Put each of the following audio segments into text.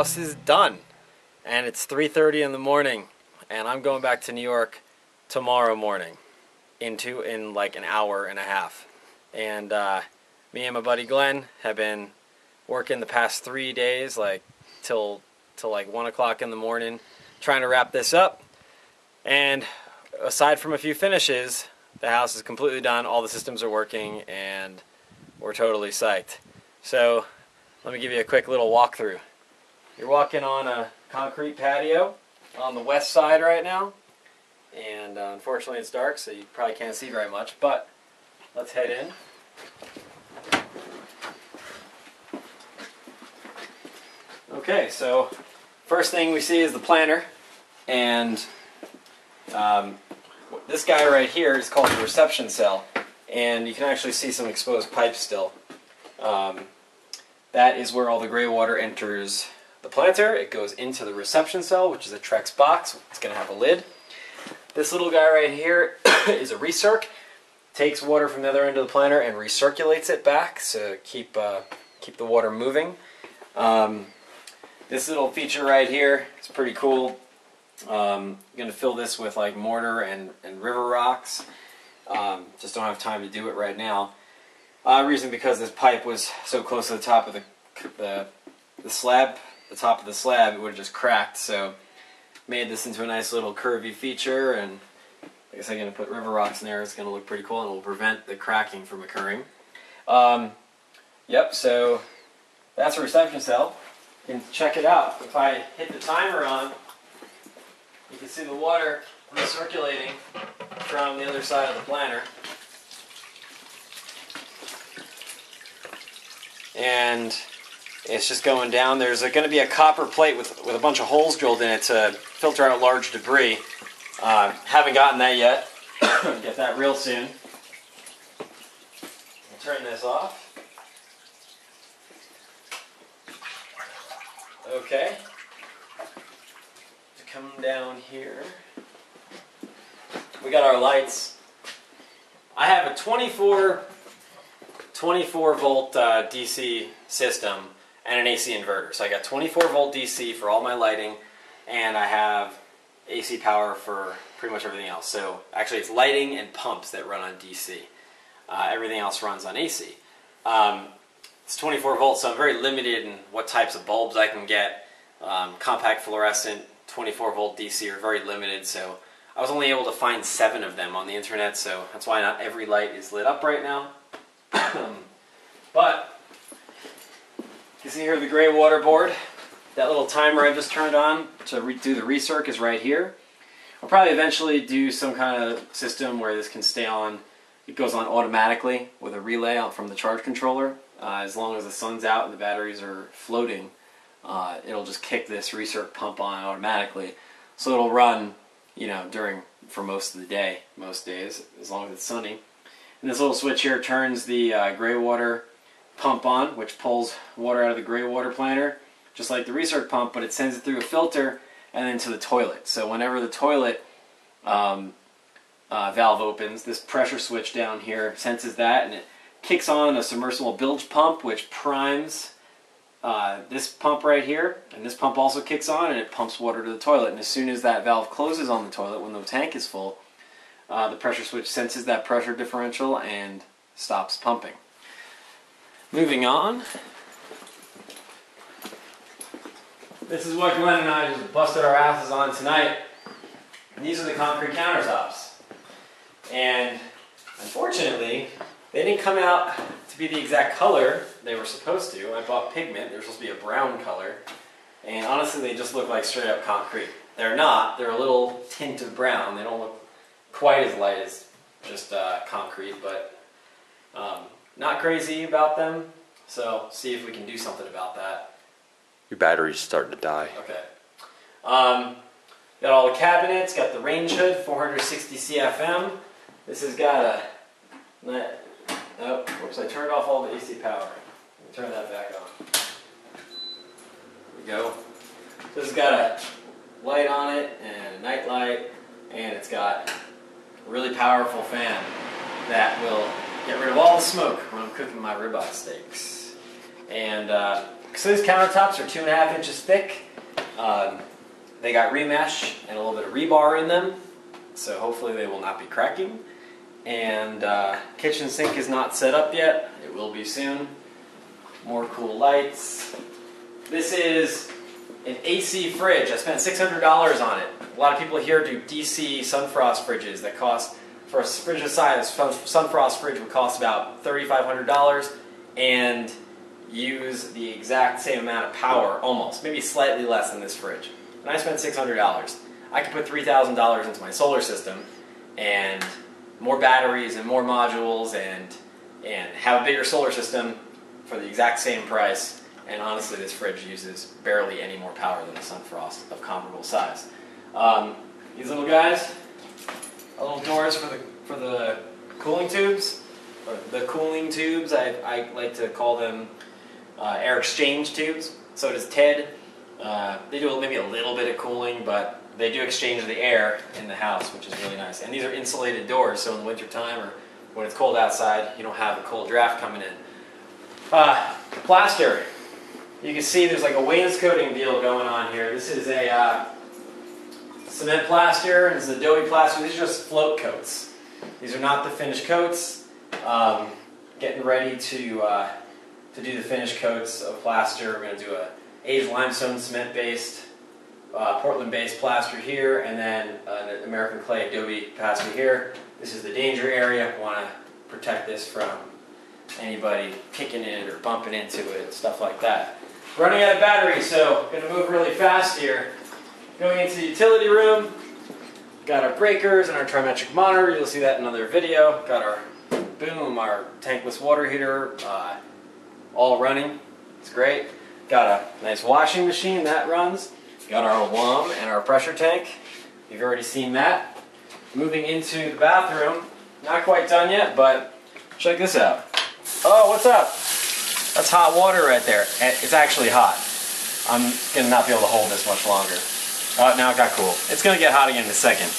house is done, and it's 3:30 in the morning, and I'm going back to New York tomorrow morning in like an hour and a half. And me and my buddy Glenn have been working the past 3 days, like till like 1 o'clock in the morning, trying to wrap this up. And aside from a few finishes, the house is completely done, all the systems are working, and we're totally psyched. So let me give you a quick little walkthrough. You're walking on a concrete patio on the west side right now, and unfortunately it's dark, so you probably can't see very much, but let's head in. Okay, so first thing we see is the planter, and this guy right here is called the reception cell, and you can actually see some exposed pipes still. That is where all the gray water enters the planter. It goes into the reception cell, which is a Trex box. It's going to have a lid. This little guy right here is a recirc. Takes water from the other end of the planter and recirculates it back to keep the water moving. This little feature right here is pretty cool. I'm going to fill this with like mortar and river rocks. Just don't have time to do it right now. Reason because this pipe was so close to the top of the slab, the top of the slab, it would have just cracked. So made this into a nice little curvy feature, and I guess I'm going to put river rocks in there. It's going to look pretty cool, and it will prevent the cracking from occurring. Yep, so that's a reception cell. You can check it out. If I hit the timer on, you can see the water recirculating from the other side of the planter. And it's just going down. There's going to be a copper plate with a bunch of holes drilled in it to filter out large debris. Haven't gotten that yet. Get that real soon. I'll turn this off. Okay. To come down here, we got our lights. I have a 24 volt DC system and an AC inverter. So I got 24 volt DC for all my lighting, and I have AC power for pretty much everything else. So actually it's lighting and pumps that run on DC. Everything else runs on AC. It's 24 volts, so I'm very limited in what types of bulbs I can get. Compact fluorescent 24 volt DC are very limited, so I was only able to find 7 of them on the internet, so that's why not every light is lit up right now. But you can see here the gray water board. That little timer I just turned on to do the recirc is right here. I'll probably eventually do some kind of system where this can stay on. It goes on automatically with a relay out from the charge controller. As long as the sun's out and the batteries are floating, it'll just kick this recirc pump on automatically. So it'll run, you know, for most of the day, most days, as long as it's sunny. And this little switch here turns the gray water pump on, which pulls water out of the gray water planter, just like the recirc pump, but it sends it through a filter and then to the toilet. So whenever the toilet valve opens, this pressure switch down here senses that, and it kicks on a submersible bilge pump, which primes this pump right here, and this pump also kicks on, and it pumps water to the toilet. And as soon as that valve closes on the toilet, when the tank is full, the pressure switch senses that pressure differential and stops pumping. Moving on. This is what Glenn and I just busted our asses on tonight. And these are the concrete countertops. And unfortunately, they didn't come out to be the exact color they were supposed to. I bought pigment. They were supposed to be a brown color. And honestly, they just look like straight up concrete. They're not. They're a little tint of brown. They don't look quite as light as just concrete, but not crazy about them. So see if we can do something about that. Your battery's starting to die. Okay. Got all the cabinets, got the range hood, 460 CFM. This has got a... Oh, whoops, I turned off all the AC power. Let me turn that back on. There we go. So this has got a light on it and a night light, and it's got a really powerful fan that will get rid of all the smoke when I'm cooking my ribeye steaks. And So these countertops are 2.5 inches thick. They got remesh and a little bit of rebar in them, so hopefully they will not be cracking. And kitchen sink is not set up yet. It will be soon. More cool lights. This is an AC fridge. I spent $600 on it. A lot of people here do DC Sunfrost fridges that cost, for a fridge of size, Sunfrost fridge would cost about $3,500 and use the exact same amount of power, almost, maybe slightly less than this fridge. And I spent $600. I could put $3,000 into my solar system and more batteries and more modules and have a bigger solar system for the exact same price. And honestly, this fridge uses barely any more power than a Sunfrost of comparable size. These little guys are little doors for the cooling tubes. Or the cooling tubes, I like to call them air exchange tubes. So does Ted. They do maybe a little bit of cooling, but they do exchange the air in the house, which is really nice. And these are insulated doors, so in the wintertime or when it's cold outside, you don't have a cold draft coming in. Plaster. You can see there's like a wainscoting deal going on here. This is a cement plaster, and this is adobe plaster. These are just float coats. These are not the finished coats. Getting ready to do the finished coats of plaster. We're going to do a aged limestone cement-based, Portland-based plaster here, and then an American clay adobe plaster here. This is the danger area. We want to protect this from anybody kicking it or bumping into it, stuff like that. Running out of battery, so going to move really fast here. Going into the utility room. Got our breakers and our trimetric monitor. You'll see that in another video. Got our boom, our tankless water heater, all running. It's great. Got a nice washing machine that runs. Got our alarm and our pressure tank. You've already seen that. Moving into the bathroom. Not quite done yet, but check this out. Oh, what's up? That's hot water right there. It's actually hot. I'm going to not be able to hold this much longer. Oh, now it got cool. It's going to get hot again in a second.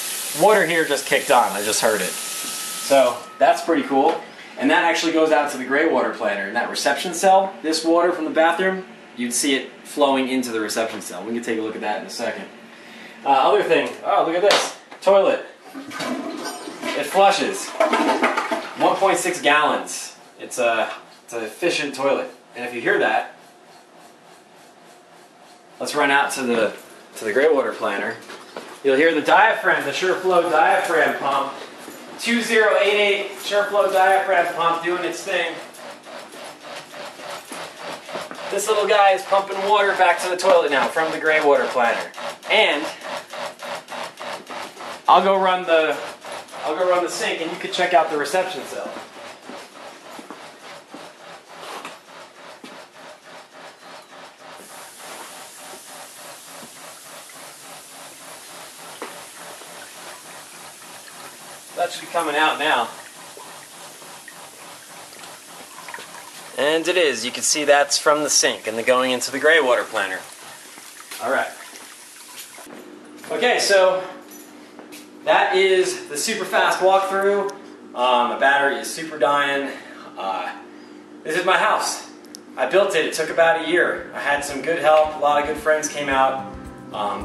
Water here just kicked on. I just heard it. So that's pretty cool. And that actually goes out to the gray water planner. In that reception cell, this water from the bathroom, you'd see it flowing into the reception cell. We can take a look at that in a second. Other thing. Oh, look at this. Toilet. It flushes. 1.6 gallons. It's an efficient toilet. And if you hear that, let's run out to the gray water planner. You'll hear the diaphragm, the SureFlow diaphragm pump. 2088 SureFlow diaphragm pump doing its thing. This little guy is pumping water back to the toilet now from the gray water planner. And I'll go run the sink and you can check out the reception cell. That should be coming out now. And it is. You can see that's from the sink and then going into the gray water planner. Alright. Okay, so that is the super fast walkthrough. My battery is super dying. This is my house. I built it. It took about a year. I had some good help. A lot of good friends came out.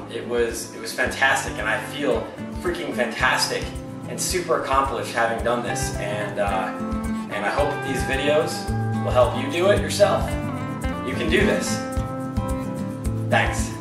It was fantastic, and I feel freaking fantastic and super accomplished having done this. And I hope that these videos will help you do it yourself. You can do this. Thanks.